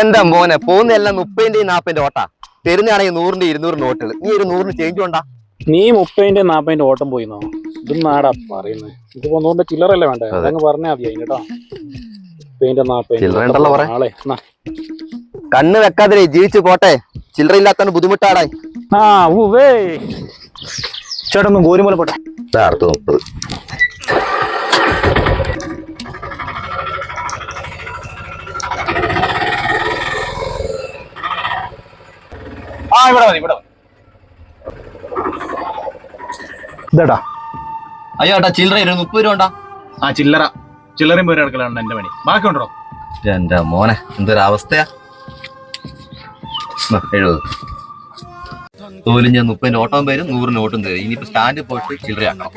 എന്റെ മോനെ പോകുന്നതെല്ലാം 30-ന്റെയും 40-ന്റെ ഓട്ടാ. തരുന്നതാണെങ്കിൽ 100-ന്റെ 200 നോട്ടുകൾ. നീ ഒരു 100-ന് ചേഞ്ച് കൊണ്ടാ. നീ 30-ന്റെയും 40-ന്റെ ഓട്ടം പോയിന്നോ? ഇതൊന്നാടാ പറയുന്നത്. ഇതിപ്പോ 100-ന്റെ ചില്ലറല്ലേ വേണ്ടേ? അതങ്ങ് പറഞ്ഞാൽ മതിയായി കേട്ടോ. 30-ന്റെ 40 ആളെ കണ്ണ് വെക്കാതെ ജീവിച്ചു പോട്ടെ. ചില്ലറ ഇല്ലാത്തോണ്ട് ബുദ്ധിമുട്ടാടാ. ചേട്ടൊന്ന് ഗോരുമല പോട്ടെ. 30. ഇവിടെ മതി. ഇതാ അയ്യോ ഏട്ടാ ചില്ലറ 30 രൂപ ഉണ്ടാ. ചില്ലറയും പോയി കിടക്കലാണ് എന്റെ പണി. ബാക്കി ഉണ്ടോ? എന്റെ മോനെ എന്തൊരവസ്ഥയാ. 70 തോലും ഞാൻ 30-ന്റെ ഓട്ടം വരും, 100-ന് ഓട്ടം തരും. ഇനിയിപ്പോ സ്റ്റാൻഡിൽ പോയിട്ട് ചില്ലറയാക്കണം.